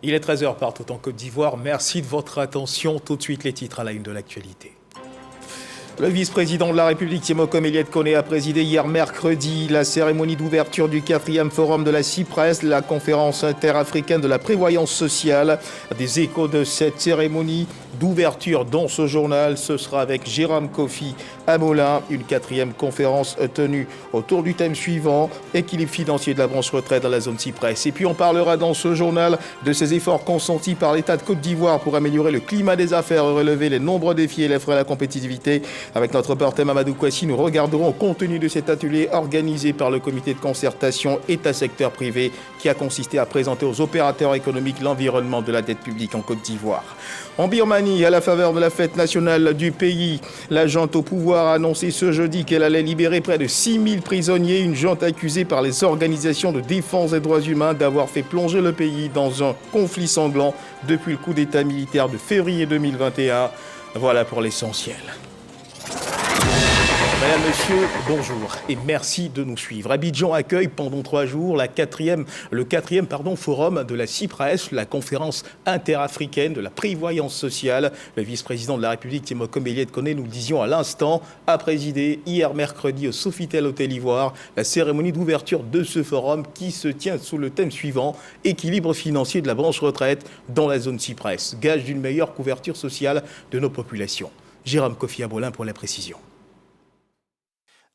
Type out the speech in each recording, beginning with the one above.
Il est 13h partout en Côte d'Ivoire. Merci de votre attention. Tout de suite, les titres à la une de l'actualité. Le vice-président de la République, Thiemoko Méliès-Koné, a présidé hier mercredi la cérémonie d'ouverture du 4e forum de la CIPRES, la conférence interafricaine de la prévoyance sociale. Des échos de cette cérémonie d'ouverture dans ce journal, ce sera avec Jérôme Kofi Abolin, une 4e conférence tenue autour du thème suivant, équilibre financier de la branche retraite dans la zone CIPRES. Et puis on parlera dans ce journal de ces efforts consentis par l'État de Côte d'Ivoire pour améliorer le climat des affaires et relever les nombreux défis et les freins à la compétitivité. Avec notre reporter Mamadou Kouassi, nous regarderons le contenu de cet atelier organisé par le comité de concertation État-secteur privé qui a consisté à présenter aux opérateurs économiques l'environnement de la dette publique en Côte d'Ivoire. En Birmanie, à la faveur de la fête nationale du pays, la junte au pouvoir a annoncé ce jeudi qu'elle allait libérer près de 6000 prisonniers, une junte accusée par les organisations de défense des droits humains d'avoir fait plonger le pays dans un conflit sanglant depuis le coup d'État militaire de février 2021. Voilà pour l'essentiel. Madame, monsieur, bonjour et merci de nous suivre. Abidjan accueille pendant 3 jours le 4e forum de la CIPRES, la conférence interafricaine de la prévoyance sociale. Le vice-président de la République, Thiemoko Méliès-Koné, nous le disions à l'instant, a présidé hier mercredi au Sofitel Hôtel Ivoire la cérémonie d'ouverture de ce forum qui se tient sous le thème suivant, équilibre financier de la branche retraite dans la zone CIPRES, gage d'une meilleure couverture sociale de nos populations. Jérôme Kofi Abolin pour la précision.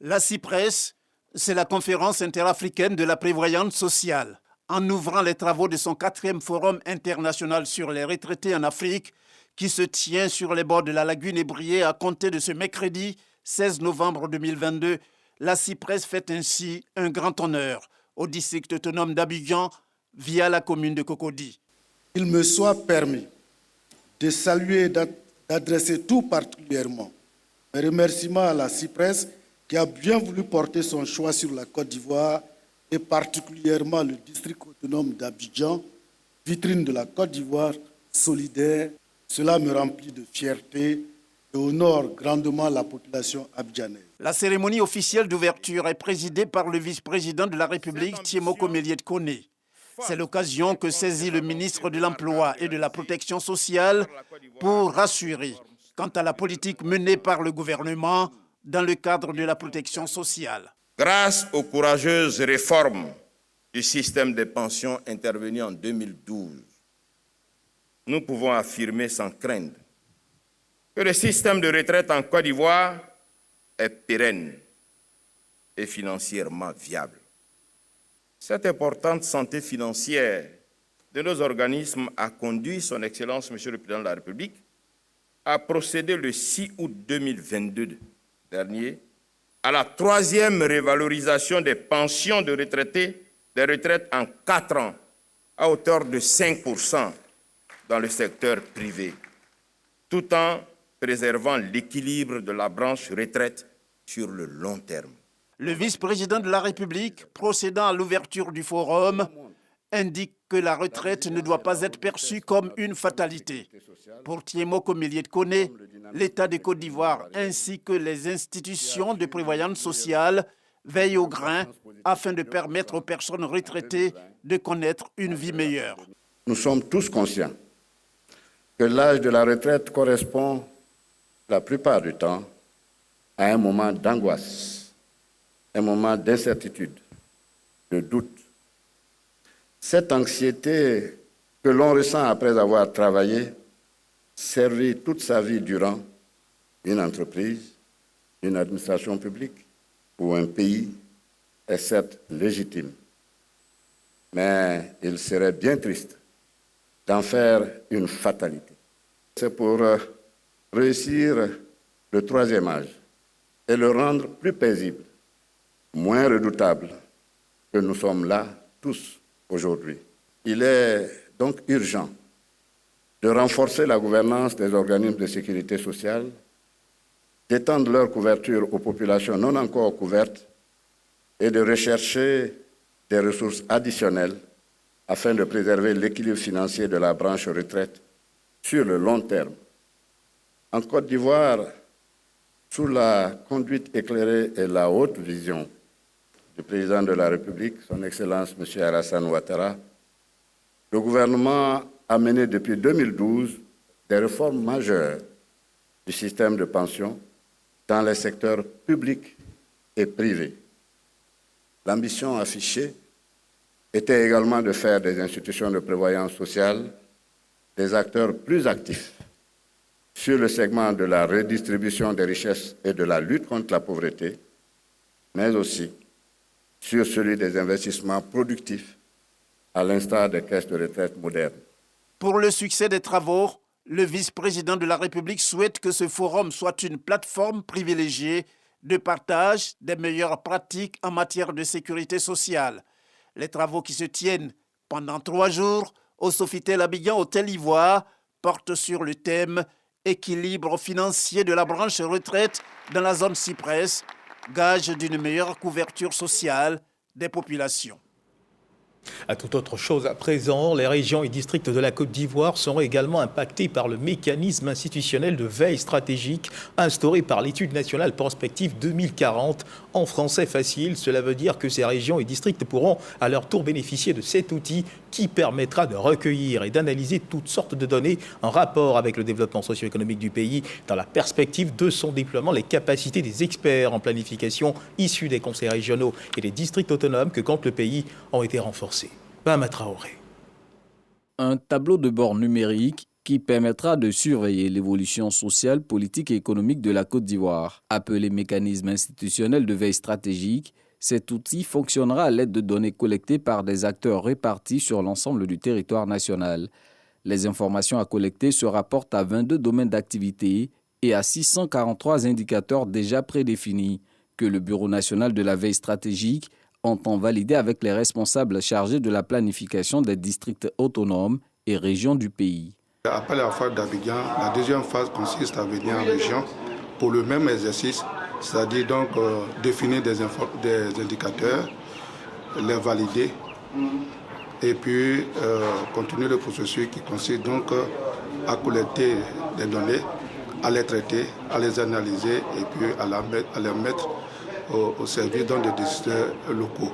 La CIPRES, c'est la conférence interafricaine de la prévoyance sociale. En ouvrant les travaux de son 4e forum international sur les retraités en Afrique, qui se tient sur les bords de la lagune Ébrié à compter de ce mercredi 16 novembre 2022, la CIPRES fait ainsi un grand honneur au district autonome d'Abidjan via la commune de Cocody. Il me soit permis de saluer et d'adresser tout particulièrement mes remerciements à la CIPRES qui a bien voulu porter son choix sur la Côte d'Ivoire et particulièrement le district autonome d'Abidjan, vitrine de la Côte d'Ivoire solidaire. Cela me remplit de fierté et honore grandement la population abidjanaise. La cérémonie officielle d'ouverture est présidée par le vice-président de la République, Thiemoko Méliès-Koné. C'est l'occasion que saisit le ministre de l'Emploi et de la Protection sociale pour rassurer quant à la politique menée par le gouvernement dans le cadre de la protection sociale. Grâce aux courageuses réformes du système des pensions intervenues en 2012, nous pouvons affirmer sans crainte que le système de retraite en Côte d'Ivoire est pérenne et financièrement viable. Cette importante santé financière de nos organismes a conduit son Excellence, Monsieur le Président de la République, à procéder le 6 août 2022 dernier à la 3e révalorisation des pensions de retraités, des retraites en 4 ans, à hauteur de 5% dans le secteur privé, tout en préservant l'équilibre de la branche retraite sur le long terme. Le vice-président de la République, procédant à l'ouverture du forum, indique que la retraite ne doit pas être perçue comme une fatalité. Pour Thiemoko Méliès-Koné, l'État de Côte d'Ivoire ainsi que les institutions de prévoyance sociale veillent au grain afin de permettre aux personnes retraitées de connaître une vie meilleure. Nous sommes tous conscients que l'âge de la retraite correspond la plupart du temps à un moment d'angoisse, un moment d'incertitude, de doute. Cette anxiété que l'on ressent après avoir travaillé, servi toute sa vie durant une entreprise, une administration publique ou un pays est certes légitime. Mais il serait bien triste d'en faire une fatalité. C'est pour réussir le 3e âge et le rendre plus paisible, moins redoutable que nous sommes là tous aujourd'hui. Il est donc urgent de renforcer la gouvernance des organismes de sécurité sociale, d'étendre leur couverture aux populations non encore couvertes et de rechercher des ressources additionnelles afin de préserver l'équilibre financier de la branche retraite sur le long terme. En Côte d'Ivoire, sous la conduite éclairée et la haute vision du président de la République, son Excellence M. Alassane Ouattara, le gouvernement a mené depuis 2012 des réformes majeures du système de pension dans les secteurs publics et privés. L'ambition affichée était également de faire des institutions de prévoyance sociale des acteurs plus actifs sur le segment de la redistribution des richesses et de la lutte contre la pauvreté, mais aussi sur celui des investissements productifs, à l'instar des caisses de retraite modernes. Pour le succès des travaux, le vice-président de la République souhaite que ce forum soit une plateforme privilégiée de partage des meilleures pratiques en matière de sécurité sociale. Les travaux qui se tiennent pendant 3 jours au Sofitel Abidjan Hôtel Ivoire portent sur le thème « Équilibre financier de la branche retraite dans la zone Cyprès », gage d'une meilleure couverture sociale des populations. À toute autre chose à présent, les régions et districts de la Côte d'Ivoire seront également impactés par le mécanisme institutionnel de veille stratégique instauré par l'étude nationale prospective 2040. En français facile, cela veut dire que ces régions et districts pourront à leur tour bénéficier de cet outil qui permettra de recueillir et d'analyser toutes sortes de données en rapport avec le développement socio-économique du pays. Dans la perspective de son déploiement, les capacités des experts en planification issus des conseils régionaux et des districts autonomes que compte le pays ont été renforcés. Bahama Traoré. Un tableau de bord numérique qui permettra de surveiller l'évolution sociale, politique et économique de la Côte d'Ivoire. Appelé mécanisme institutionnel de veille stratégique, cet outil fonctionnera à l'aide de données collectées par des acteurs répartis sur l'ensemble du territoire national. Les informations à collecter se rapportent à 22 domaines d'activité et à 643 indicateurs déjà prédéfinis que le Bureau national de la veille stratégique entend valider avec les responsables chargés de la planification des districts autonomes et régions du pays. Après la phase d'Abidjan, la deuxième phase consiste à venir en région pour le même exercice, c'est-à-dire donc définir des indicateurs, les valider et puis continuer le processus qui consiste donc à collecter des données, à les traiter, à les analyser et puis à les mettre au service des décideurs locaux.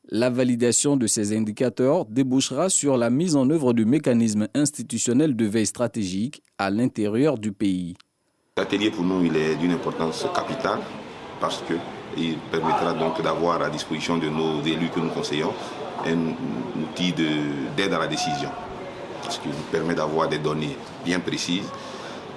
La validation de ces indicateurs débouchera sur la mise en œuvre du mécanisme institutionnel de veille stratégique à l'intérieur du pays. L'atelier pour nous il est d'une importance capitale parce qu'il permettra donc d'avoir à disposition de nos élus que nous conseillons un outil d'aide à la décision. Ce qui nous permet d'avoir des données bien précises,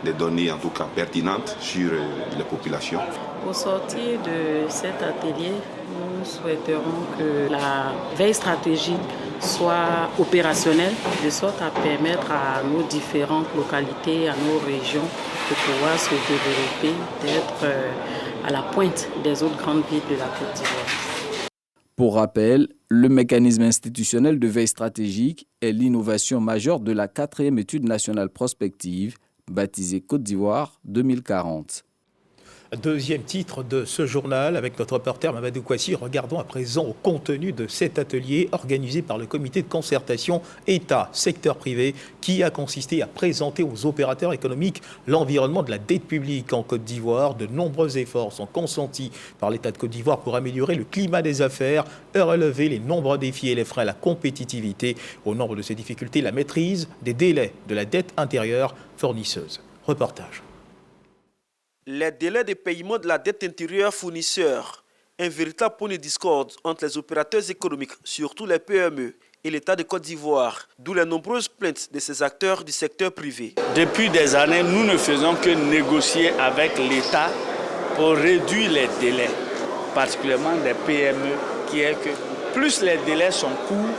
des données en tout cas pertinentes sur les populations. Au sortir de cet atelier, nous souhaiterons que la veille stratégique soit opérationnelle, de sorte à permettre à nos différentes localités, à nos régions, de pouvoir se développer, d'être à la pointe des autres grandes villes de la Côte d'Ivoire. Pour rappel, le mécanisme institutionnel de veille stratégique est l'innovation majeure de la 4e étude nationale prospective, baptisée Côte d'Ivoire 2040. Deuxième titre de ce journal avec notre reporter Mamadou Kouassi. Regardons à présent au contenu de cet atelier organisé par le comité de concertation État-secteur privé qui a consisté à présenter aux opérateurs économiques l'environnement de la dette publique en Côte d'Ivoire. De nombreux efforts sont consentis par l'État de Côte d'Ivoire pour améliorer le climat des affaires et relever les nombreux défis et les freins à la compétitivité. Au nombre de ces difficultés, la maîtrise des délais de la dette intérieure fournisseuse. Reportage. Les délais de paiement de la dette intérieure fournisseur, un véritable point de discorde entre les opérateurs économiques, surtout les PME, et l'État de Côte d'Ivoire, d'où les nombreuses plaintes de ces acteurs du secteur privé. Depuis des années, nous ne faisons que négocier avec l'État pour réduire les délais, particulièrement des PME, qui est que plus les délais sont courts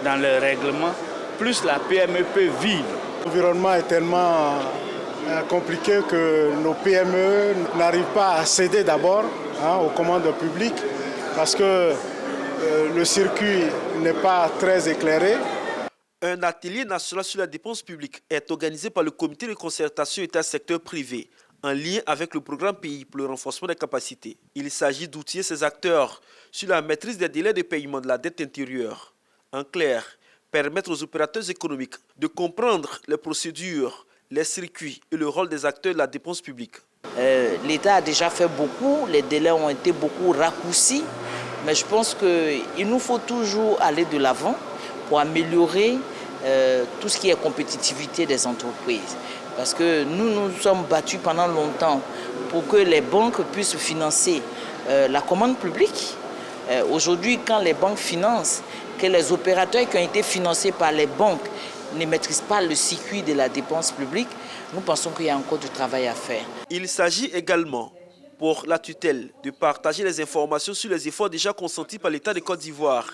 dans le règlement, plus la PME peut vivre. L'environnement est tellement compliqué que nos PME n'arrivent pas à céder d'abord aux commandes publiques parce que le circuit n'est pas très éclairé. Un atelier national sur la dépense publique est organisé par le comité de concertation État-secteur privé en lien avec le programme pays pour le renforcement des capacités. Il s'agit d'outiller ces acteurs sur la maîtrise des délais de paiement de la dette intérieure. En clair, permettre aux opérateurs économiques de comprendre les procédures, les circuits et le rôle des acteurs de la dépense publique. L'État a déjà fait beaucoup, les délais ont été beaucoup raccourcis, mais je pense qu'il nous faut toujours aller de l'avant pour améliorer tout ce qui est compétitivité des entreprises. Parce que nous sommes battus pendant longtemps pour que les banques puissent financer la commande publique. Aujourd'hui, quand les banques financent, que les opérateurs qui ont été financés par les banques ne maîtrisent pas le circuit de la dépense publique, nous pensons qu'il y a encore du travail à faire. Il s'agit également pour la tutelle de partager les informations sur les efforts déjà consentis par l'État de Côte d'Ivoire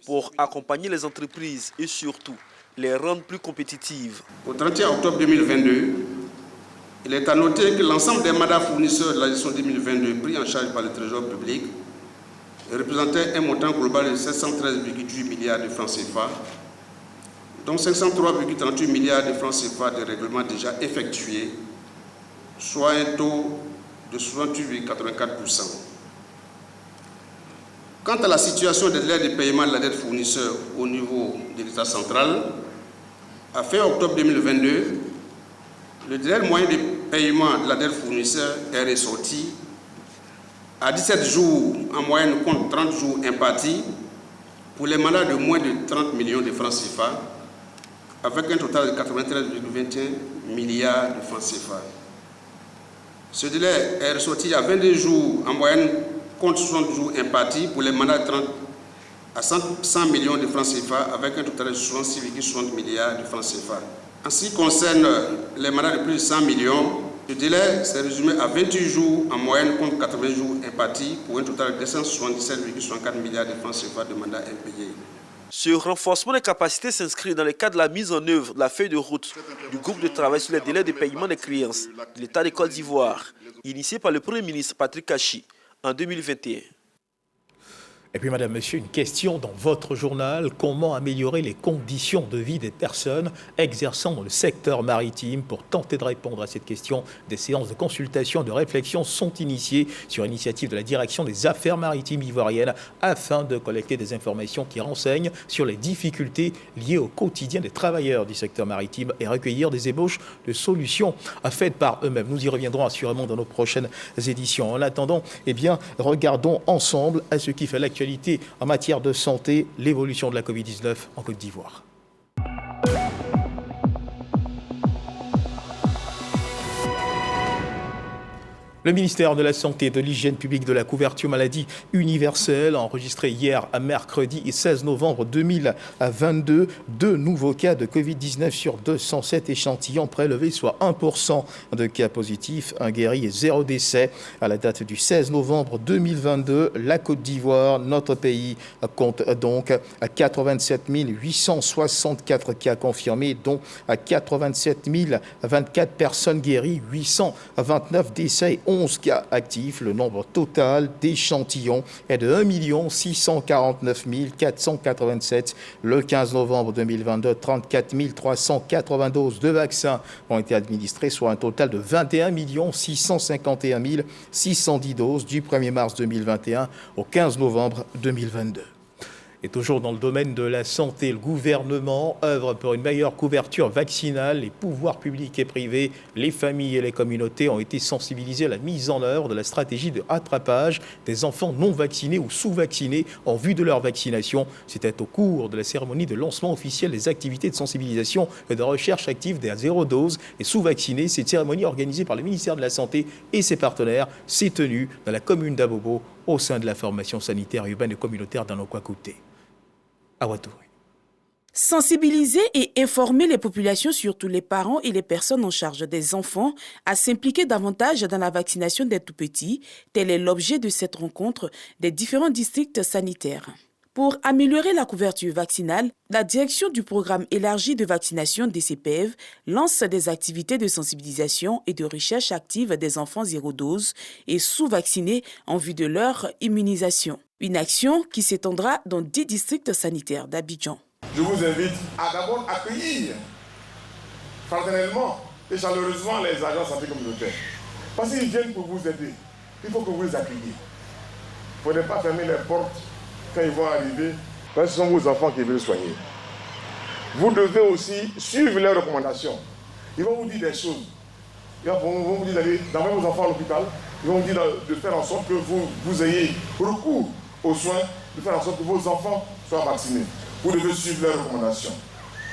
pour accompagner les entreprises et surtout les rendre plus compétitives. Au 31 octobre 2022, il est à noter que l'ensemble des mandats fournisseurs de la gestion 2022 pris en charge par le Trésor public représentait un montant global de 713,8 milliards de francs CFA, dont 503,38 milliards de francs CFA de règlements déjà effectués, soit un taux de 68,84%. Quant à la situation des délais de paiement de la dette fournisseur au niveau de l'État central, à fin octobre 2022, le délai moyen de paiement de la dette fournisseur est ressorti à 17 jours en moyenne contre 30 jours impartis pour les mandats de moins de 30 millions de francs CFA, avec un total de 93,21 milliards de francs CFA. Ce délai est ressorti à 22 jours en moyenne contre 60 jours impartis pour les mandats de 30 à 100 millions de francs CFA, avec un total de 66,60 milliards de francs CFA. En ce qui concerne les mandats de plus de 100 millions, le délai s'est résumé à 28 jours en moyenne contre 80 jours impartis pour un total de 277,64 milliards de francs CFA de mandats impayés. Ce renforcement des capacités s'inscrit dans le cadre de la mise en œuvre de la feuille de route du groupe de travail sur les délais de paiement des créances de l'État de Côte d'Ivoire, initié par le Premier ministre Patrick Kachi en 2021. Et puis, madame, monsieur, une question dans votre journal. Comment améliorer les conditions de vie des personnes exerçant dans le secteur maritime? Pour tenter de répondre à cette question, des séances de consultation et de réflexion sont initiées sur initiative de la Direction des Affaires maritimes ivoiriennes afin de collecter des informations qui renseignent sur les difficultés liées au quotidien des travailleurs du secteur maritime et recueillir des ébauches de solutions faites par eux-mêmes. Nous y reviendrons assurément dans nos prochaines éditions. En attendant, eh bien, regardons ensemble à ce qui fait l'actualité en matière de santé, l'évolution de la Covid-19 en Côte d'Ivoire. Le ministère de la Santé et de l'Hygiène publique de la couverture maladie universelle a enregistré hier, à mercredi 16 novembre 2022, 2 nouveaux cas de Covid-19 sur 207 échantillons prélevés, soit 1% de cas positifs, un guéri et 0 décès. À la date du 16 novembre 2022, la Côte d'Ivoire, notre pays, compte donc 87 864 cas confirmés, dont 87 024 personnes guéries, 829 décès et 11 cas actifs. Le nombre total d'échantillons est de 1 649 487. Le 15 novembre 2022, 34 380 doses de vaccins ont été administrées, soit un total de 21 651 610 doses du 1er mars 2021 au 15 novembre 2022. Et toujours dans le domaine de la santé, le gouvernement œuvre pour une meilleure couverture vaccinale. Les pouvoirs publics et privés, les familles et les communautés ont été sensibilisés à la mise en œuvre de la stratégie de rattrapage des enfants non vaccinés ou sous-vaccinés en vue de leur vaccination. C'était au cours de la cérémonie de lancement officiel des activités de sensibilisation et de recherche active des zéro dose et sous-vaccinés. Cette cérémonie organisée par le ministère de la Santé et ses partenaires s'est tenue dans la commune d'Abobo au sein de la formation sanitaire urbaine et communautaire d'Anokwakouté. Sensibiliser et informer les populations, surtout les parents et les personnes en charge des enfants, à s'impliquer davantage dans la vaccination des tout-petits, tel est l'objet de cette rencontre des différents districts sanitaires. Pour améliorer la couverture vaccinale, la direction du programme élargi de vaccination DCPEV lance des activités de sensibilisation et de recherche active des enfants zéro dose et sous-vaccinés en vue de leur immunisation. Une action qui s'étendra dans 10 districts sanitaires d'Abidjan. Je vous invite à d'abord accueillir fraternellement et chaleureusement les agents santé communautaires. Parce qu'ils viennent pour vous aider. Il faut que vous les accueilliez. Il ne faudrait pas fermer les portes quand ils vont arriver. Parce que ce sont vos enfants qui veulent soigner. vous devez aussi suivre les recommandations. Ils vont vous dire des choses. Ils vont vous dire d'aller d'envoyer vos enfants à l'hôpital. Ils vont vous dire de faire en sorte que vous ayez recours aux soins, de faire en sorte que vos enfants soient vaccinés. Vous devez suivre les recommandations.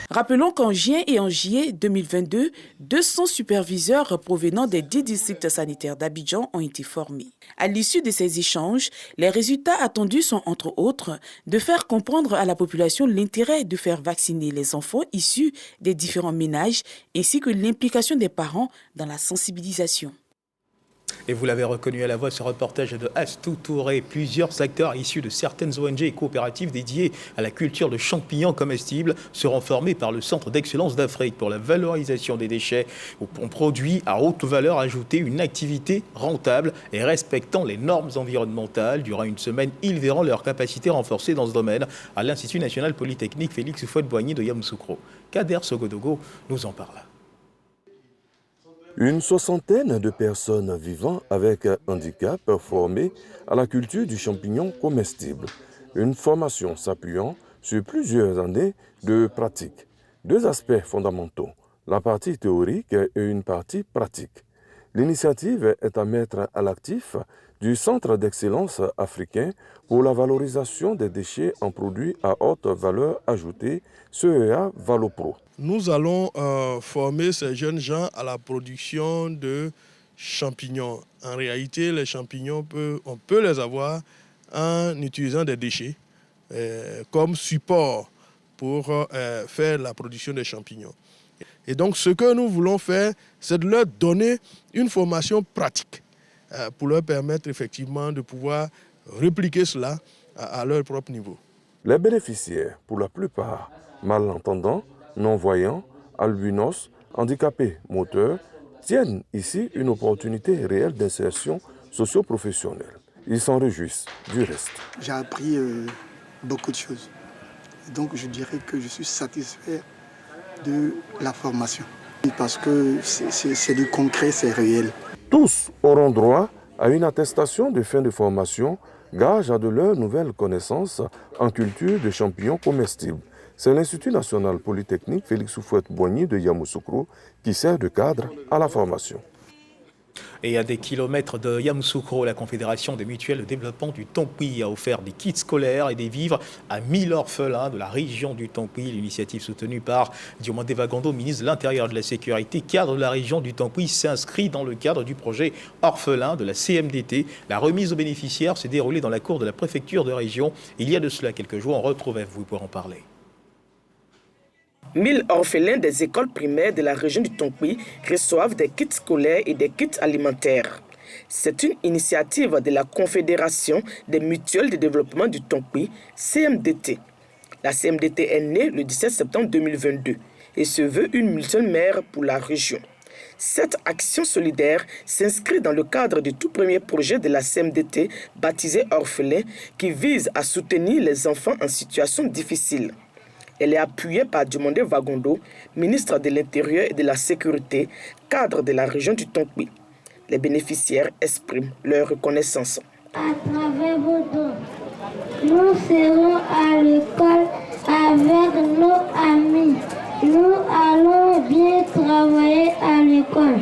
Rappelons qu'en juin et en juillet 2022, 200 superviseurs provenant des 10 districts sanitaires d'Abidjan ont été formés. À l'issue de ces échanges, les résultats attendus sont entre autres de faire comprendre à la population l'intérêt de faire vacciner les enfants issus des différents ménages ainsi que l'implication des parents dans la sensibilisation. Et vous l'avez reconnu à la voix, ce reportage de Astou Touré. Plusieurs acteurs issus de certaines ONG et coopératives dédiées à la culture de champignons comestibles seront formés par le Centre d'excellence d'Afrique pour la valorisation des déchets en produits à haute valeur ajoutée, une activité rentable et respectant les normes environnementales. Durant une semaine, ils verront leur capacité renforcée dans ce domaine à l'Institut national polytechnique Félix Houphouët-Boigny de Yamoussoukro. Kader Sogodogo nous en parle. Une soixantaine de personnes vivant avec un handicap formées à la culture du champignon comestible. Une formation s'appuyant sur plusieurs années de pratique. Deux aspects fondamentaux, la partie théorique et une partie pratique. L'initiative est à mettre à l'actif du Centre d'excellence africain pour la valorisation des déchets en produits à haute valeur ajoutée, CEA Valopro. Nous allons former ces jeunes gens à la production de champignons. En réalité, les champignons, on peut les avoir en utilisant des déchets comme support pour faire la production des champignons. Et donc, ce que nous voulons faire, c'est de leur donner une formation pratique pour leur permettre effectivement de pouvoir répliquer cela à leur propre niveau. Les bénéficiaires, pour la plupart, malentendants, non-voyants, albinos, handicapés moteurs, tiennent ici une opportunité réelle d'insertion socio-professionnelle. Ils s'en réjouissent du reste. J'ai appris beaucoup de choses. Donc je dirais que je suis satisfait de la formation. Parce que c'est du concret, c'est réel. Tous auront droit à une attestation de fin de formation, gage à de leurs nouvelles connaissances en culture de champignons comestibles. C'est l'Institut national polytechnique Félix Houphouët-Boigny de Yamoussoukro qui sert de cadre à la formation. Et à des kilomètres de Yamoussoukro, la Confédération des mutuelles de développement du Tonkouy a offert des kits scolaires et des vivres à 1000 orphelins de la région du Tonkouy. L'initiative soutenue par Diomandé Vagondo, ministre de l'Intérieur et de la Sécurité, cadre de la région du Tonkouy, s'inscrit dans le cadre du projet orphelin de la CMDT. La remise aux bénéficiaires s'est déroulée dans la cour de la préfecture de région. Il y a de cela quelques jours, on retrouvait vous pour en parler. 1000 orphelins des écoles primaires de la région du Tonkouy reçoivent des kits scolaires et des kits alimentaires. C'est une initiative de la Confédération des mutuelles de développement du Tonkouy, CMDT. La CMDT est née le 17 septembre 2022 et se veut une mutuelle mère pour la région. Cette action solidaire s'inscrit dans le cadre du tout premier projet de la CMDT baptisé Orphelins qui vise à soutenir les enfants en situation difficile. Elle est appuyée par Diomandé Vagondo, ministre de l'Intérieur et de la Sécurité, cadre de la région du Tonkouy. Les bénéficiaires expriment leur reconnaissance. À travers vos dons, nous serons à l'école avec nos amis. Nous allons bien travailler à l'école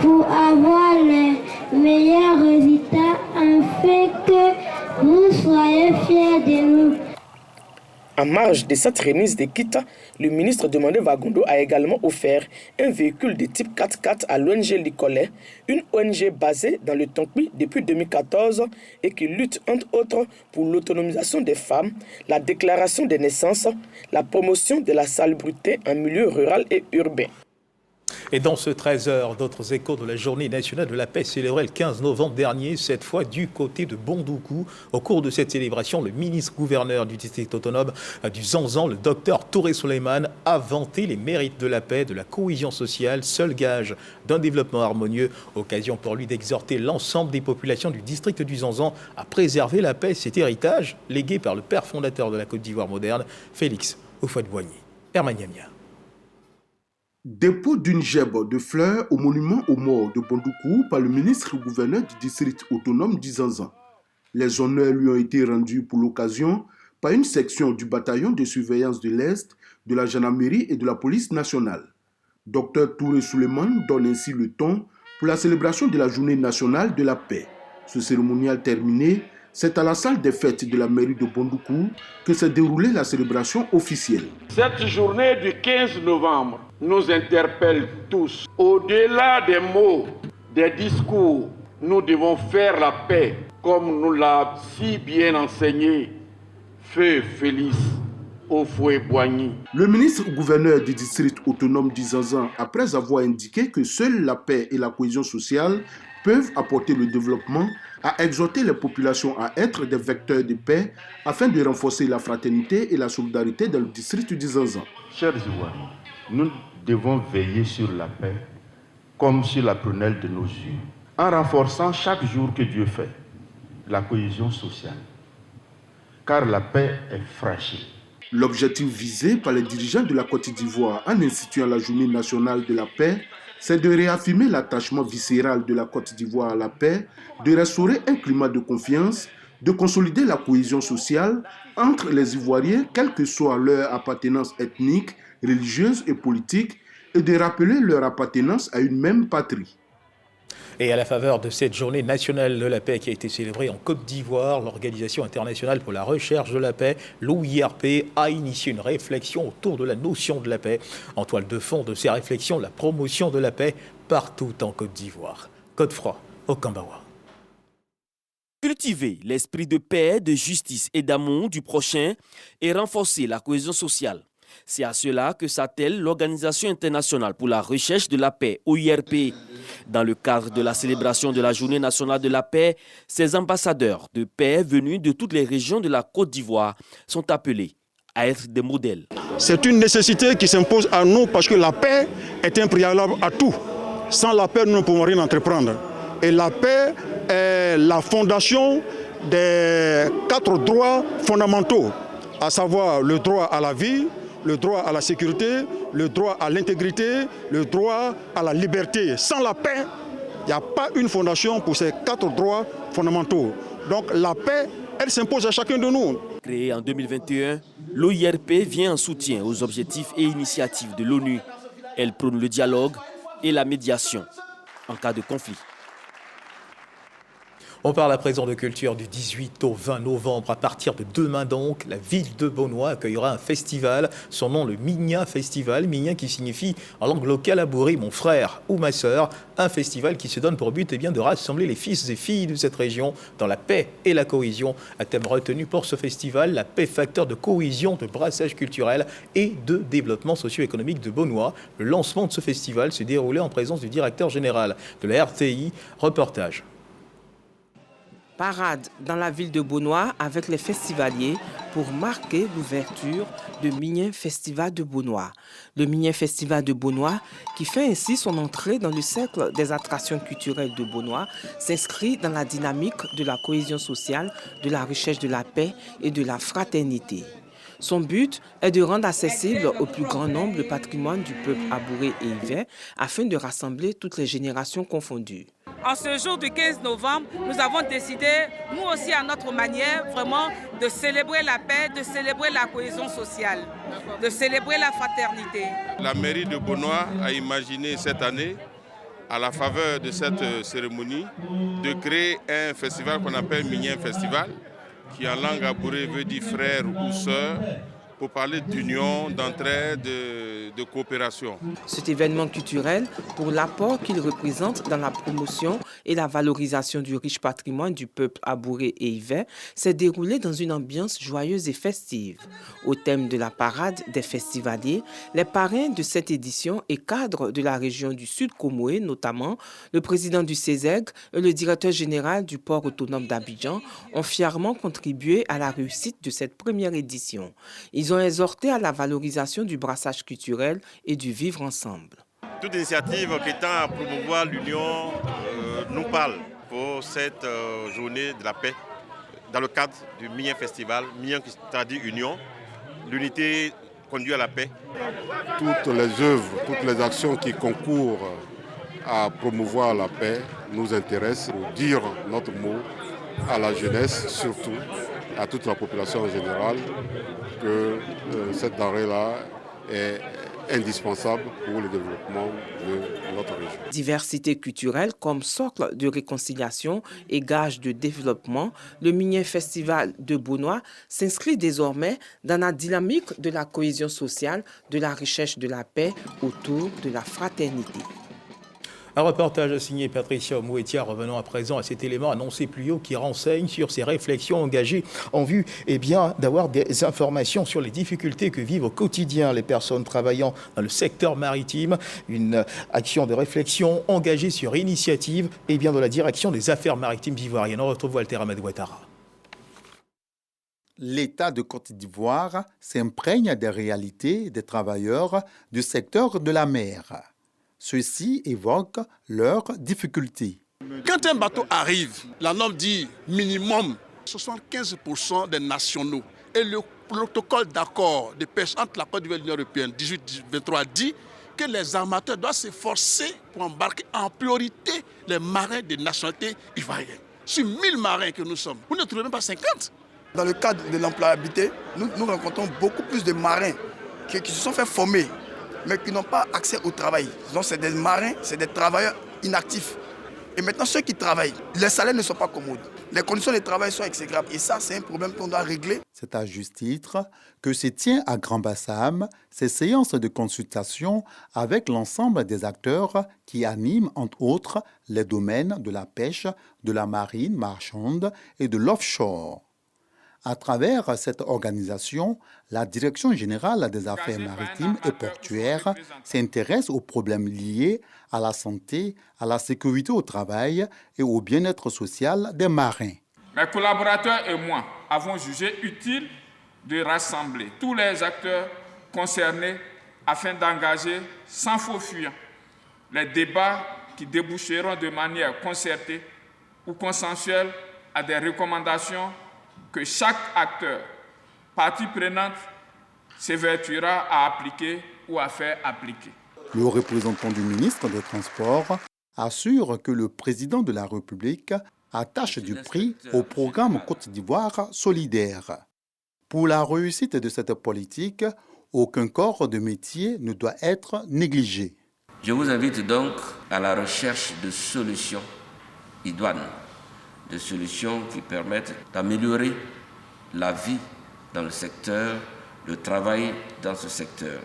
pour avoir les meilleurs résultats afin que vous soyez fiers de nous. En marge de cette remise des kits, le ministre Diomandé Vagondo a également offert un véhicule de type 4x4 à l'ONG Licolais, une ONG basée dans le Tonkouy depuis 2014 et qui lutte entre autres pour l'autonomisation des femmes, la déclaration des naissances, la promotion de la salubrité en milieu rural et urbain. Et dans ce 13h, d'autres échos de la journée nationale de la paix célébrée le 15 novembre dernier, cette fois du côté de Bondoukou. Au cours de cette célébration, le ministre-gouverneur du district autonome du Zanzan, le docteur Touré Souleymane, a vanté les mérites de la paix, de la cohésion sociale, seul gage d'un développement harmonieux. Occasion pour lui d'exhorter l'ensemble des populations du district du Zanzan à préserver la paix, cet héritage légué par le père fondateur de la Côte d'Ivoire moderne, Félix Houphouët-Boigny. Herman Yamia. Dépôt d'une gèbe de fleurs au monument aux morts de Bondoukou par le ministre-gouverneur du district autonome du Zanzan. Les honneurs lui ont été rendus pour l'occasion par une section du bataillon de surveillance de l'Est, de la gendarmerie et de la police nationale. Dr Touré Souleymane donne ainsi le ton pour la célébration de la journée nationale de la paix. Ce cérémonial terminé, c'est à la salle des fêtes de la mairie de Bondoukou que s'est déroulée la célébration officielle. Cette journée du 15 novembre nous interpelle tous. Au-delà des mots, des discours, nous devons faire la paix, comme nous l'a si bien enseigné Feu Félix Houphouët-Boigny. Le ministre-gouverneur du district autonome d'Izanzan, après avoir indiqué que seule la paix et la cohésion sociale peuvent apporter le développement, a exhorté les populations à être des vecteurs de paix afin de renforcer la fraternité et la solidarité dans le district d'Izanzan. Chers Ivoiriens, nous devons veiller sur la paix comme sur la prunelle de nos yeux, en renforçant chaque jour que Dieu fait la cohésion sociale, car la paix est fragile. L'objectif visé par les dirigeants de la Côte d'Ivoire en instituant la journée nationale de la paix, c'est de réaffirmer l'attachement viscéral de la Côte d'Ivoire à la paix, de restaurer un climat de confiance, de consolider la cohésion sociale entre les Ivoiriens, quelle que soit leur appartenance ethnique, religieuse et politique, et de rappeler leur appartenance à une même patrie. Et à la faveur de cette journée nationale de la paix qui a été célébrée en Côte d'Ivoire, l'Organisation internationale pour la recherche de la paix, l'OIRP, a initié une réflexion autour de la notion de la paix. En toile de fond de ces réflexions, la promotion de la paix partout en Côte d'Ivoire. Godefroy Okambawa. Cultiver l'esprit de paix, de justice et d'amour du prochain et renforcer la cohésion sociale. C'est à cela que s'attelle l'Organisation internationale pour la recherche de la paix, OIRP. Dans le cadre de la célébration de la Journée nationale de la paix, ces ambassadeurs de paix venus de toutes les régions de la Côte d'Ivoire sont appelés à être des modèles. C'est une nécessité qui s'impose à nous parce que la paix est un préalable à tout. Sans la paix, nous ne pouvons rien entreprendre. Et la paix est la fondation des 4 droits fondamentaux, à savoir le droit à la vie, le droit à la sécurité, le droit à l'intégrité, le droit à la liberté. Sans la paix, il n'y a pas une fondation pour ces 4 droits fondamentaux. Donc la paix, elle s'impose à chacun de nous. Créée en 2021, l'OIRP vient en soutien aux objectifs et initiatives de l'ONU. Elle prône le dialogue et la médiation en cas de conflit. On parle à présent de culture du 18 au 20 novembre. À partir de demain donc, la ville de Beaunois accueillera un festival. Son nom, le Mignin Festival. Mignin qui signifie en langue locale abouri, mon frère ou ma sœur. Un festival qui se donne pour but de rassembler les fils et filles de cette région dans la paix et la cohésion. Un thème retenu pour ce festival, la paix, facteur de cohésion, de brassage culturel et de développement socio-économique de Beaunois. Le lancement de ce festival s'est déroulé en présence du directeur général de la RTI. Reportage. Parade dans la ville de Beaunois avec les festivaliers pour marquer l'ouverture du Mignin Festival de Beaunois. Le Mignin Festival de Beaunois, qui fait ainsi son entrée dans le cercle des attractions culturelles de Beaunois, s'inscrit dans la dynamique de la cohésion sociale, de la recherche de la paix et de la fraternité. Son but est de rendre accessible au plus grand nombre le patrimoine du peuple abouré et hiver afin de rassembler toutes les générations confondues. En ce jour du 15 novembre, nous avons décidé, nous aussi à notre manière, vraiment de célébrer la paix, de célébrer la cohésion sociale, de célébrer la fraternité. La mairie de Beaunois a imaginé cette année, à la faveur de cette cérémonie, de créer un festival qu'on appelle Mignin Festival, qui en langue abourée veut dire frère ou sœur, pour parler d'union, d'entraide, de coopération. Cet événement culturel, pour l'apport qu'il représente dans la promotion et la valorisation du riche patrimoine du peuple abouré et hiver, s'est déroulé dans une ambiance joyeuse et festive. Au thème de la parade des festivaliers, les parrains de cette édition et cadres de la région du Sud Comoé, notamment le président du CESEG et le directeur général du port autonome d'Abidjan, ont fièrement contribué à la réussite de cette première édition. Ils ont exhorté à la valorisation du brassage culturel et du vivre ensemble. Toute initiative qui tend à promouvoir l'union nous parle pour cette journée de la paix dans le cadre du Mignin Festival. Mignin qui traduit union, l'unité conduit à la paix. Toutes les œuvres, toutes les actions qui concourent à promouvoir la paix nous intéressent pour dire notre mot à la jeunesse surtout à toute la population en général que cette denrée-là est indispensable pour le développement de notre région. Diversité culturelle comme socle de réconciliation et gage de développement, le Minier Festival de Beaunois s'inscrit désormais dans la dynamique de la cohésion sociale, de la recherche de la paix autour de la fraternité. Un reportage signé Patricia Mouetia, revenant à présent à cet élément annoncé plus haut qui renseigne sur ces réflexions engagées en vue d'avoir des informations sur les difficultés que vivent au quotidien les personnes travaillant dans le secteur maritime. Une action de réflexion engagée sur initiative de la direction des affaires maritimes ivoiriennes. On retrouve Walter Amadou Ouattara. L'État de Côte d'Ivoire s'imprègne des réalités des travailleurs du secteur de la mer. Ceux-ci évoquent leurs difficultés. Quand un bateau arrive, la norme dit minimum 75% des nationaux. Et le protocole d'accord de pêche entre la Côte d'Ivoire et l'Union européenne 18-23 dit que les armateurs doivent s'efforcer pour embarquer en priorité les marins de nationalité ivoirienne. Sur 1000 marins que nous sommes, vous ne trouvez même pas 50. Dans le cadre de l'employabilité, nous rencontrons beaucoup plus de marins qui se sont fait former, mais qui n'ont pas accès au travail. Donc c'est des marins, c'est des travailleurs inactifs. Et maintenant, ceux qui travaillent, les salaires ne sont pas commodes. Les conditions de travail sont exécrables. Et ça, c'est un problème qu'on doit régler. C'est à juste titre que se tient à Grand-Bassam ces séances de consultation avec l'ensemble des acteurs qui animent, entre autres, les domaines de la pêche, de la marine marchande et de l'offshore. À travers cette organisation, la Direction générale des affaires maritimes et portuaires s'intéresse aux problèmes liés à la santé, à la sécurité au travail et au bien-être social des marins. Mes collaborateurs et moi avons jugé utile de rassembler tous les acteurs concernés afin d'engager sans faux fuyant les débats qui déboucheront de manière concertée ou consensuelle à des recommandations que chaque acteur, partie prenante, s'évertuera à appliquer ou à faire appliquer. Le représentant du ministre des Transports assure que le président de la République attache du prix au programme Côte d'Ivoire solidaire. Pour la réussite de cette politique, aucun corps de métier ne doit être négligé. Je vous invite donc à la recherche de solutions idoines, de solutions qui permettent d'améliorer la vie dans le secteur, le travail dans ce secteur.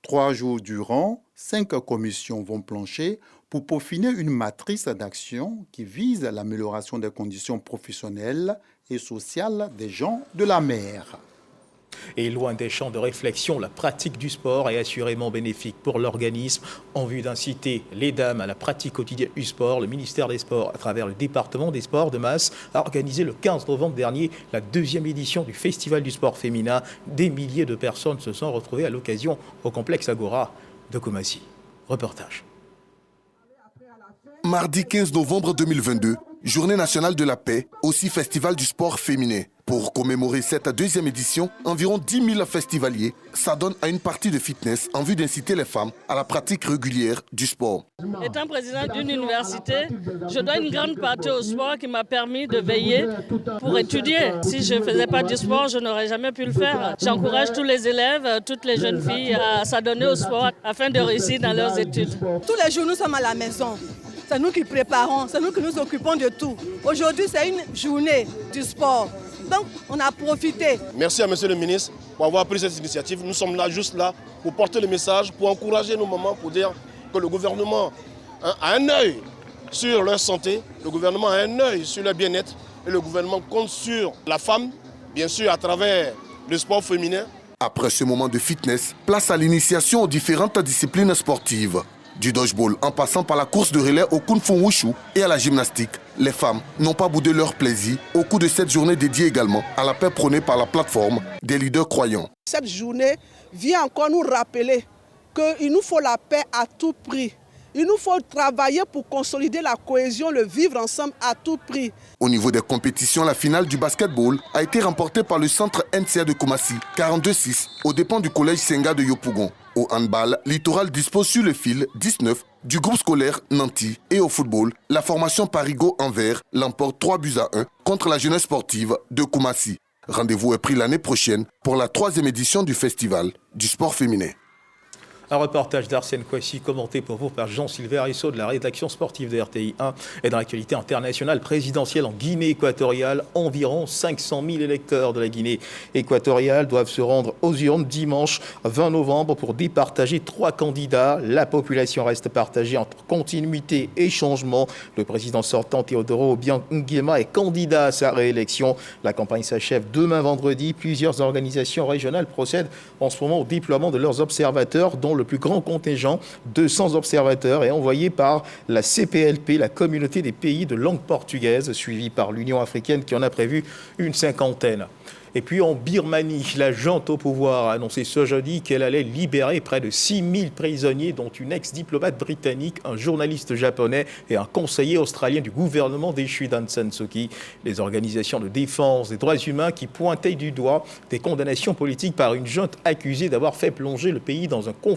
3 jours durant, 5 commissions vont plancher pour peaufiner une matrice d'action qui vise l'amélioration des conditions professionnelles et sociales des gens de la mer. Et loin des champs de réflexion, la pratique du sport est assurément bénéfique pour l'organisme. En vue d'inciter les dames à la pratique quotidienne du sport, le ministère des Sports, à travers le département des sports de masse, a organisé le 15 novembre dernier la 2e édition du Festival du sport féminin. Des milliers de personnes se sont retrouvées à l'occasion au complexe Agora de Koumassi. Reportage. Mardi 15 novembre 2022, Journée nationale de la paix, aussi Festival du sport féminin. Pour commémorer cette 2e édition, environ 10 000 festivaliers s'adonnent à une partie de fitness en vue d'inciter les femmes à la pratique régulière du sport. Étant présidente d'une université, je dois une grande partie au sport qui m'a permis de veiller pour étudier. Si je ne faisais pas du sport, je n'aurais jamais pu le faire. J'encourage tous les élèves, toutes les jeunes filles à s'adonner au sport afin de réussir dans leurs études. Tous les jours, nous sommes à la maison. C'est nous qui préparons, c'est nous qui nous occupons de tout. Aujourd'hui, c'est une journée du sport. Donc, on a profité. Merci à monsieur le ministre pour avoir pris cette initiative. Nous sommes là, juste là, pour porter le message, pour encourager nos mamans, pour dire que le gouvernement a un œil sur leur santé, le gouvernement a un œil sur leur bien-être et le gouvernement compte sur la femme, bien sûr, à travers le sport féminin. Après ce moment de fitness, place à l'initiation aux différentes disciplines sportives. Du dodgeball en passant par la course de relais au Kung Fu Wushu et à la gymnastique, les femmes n'ont pas boudé leur plaisir au cours de cette journée dédiée également à la paix prônée par la plateforme des leaders croyants. Cette journée vient encore nous rappeler qu'il nous faut la paix à tout prix. Il nous faut travailler pour consolider la cohésion, le vivre ensemble à tout prix. Au niveau des compétitions, la finale du basketball a été remportée par le centre NCA de Koumassi, 42-6, aux dépens du collège Senga de Yopougon. Au handball, Littoral dispose sur le fil 19 du groupe scolaire Nanti. Et au football, la formation Parigo Anvers l'emporte 3-1 contre la jeunesse sportive de Koumassi. Rendez-vous est pris l'année prochaine pour la 3e édition du Festival du sport féminin. Un reportage d'Arsène Kouassi commenté pour vous par Jean-Sylvain Risso de la rédaction sportive de RTI 1. Et dans l'actualité internationale présidentielle en Guinée équatoriale, environ 500 000 électeurs de la Guinée équatoriale doivent se rendre aux urnes dimanche 20 novembre pour départager 3 candidats. La population reste partagée entre continuité et changement. Le président sortant Teodoro Obiang Nguema est candidat à sa réélection. La campagne s'achève demain vendredi. Plusieurs organisations régionales procèdent en ce moment au déploiement de leurs observateurs, dont le plus grand contingent, 200 observateurs, est envoyé par la CPLP, la communauté des pays de langue portugaise, suivie par l'Union africaine qui en a prévu une 50aine. Et puis en Birmanie, la junte au pouvoir a annoncé ce jeudi qu'elle allait libérer près de 6000 prisonniers, dont une ex-diplomate britannique, un journaliste japonais et un conseiller australien du gouvernement déchu d'Aung San Suu Kyi. Les organisations de défense des droits humains qui pointaient du doigt des condamnations politiques par une junte accusée d'avoir fait plonger le pays dans un conflit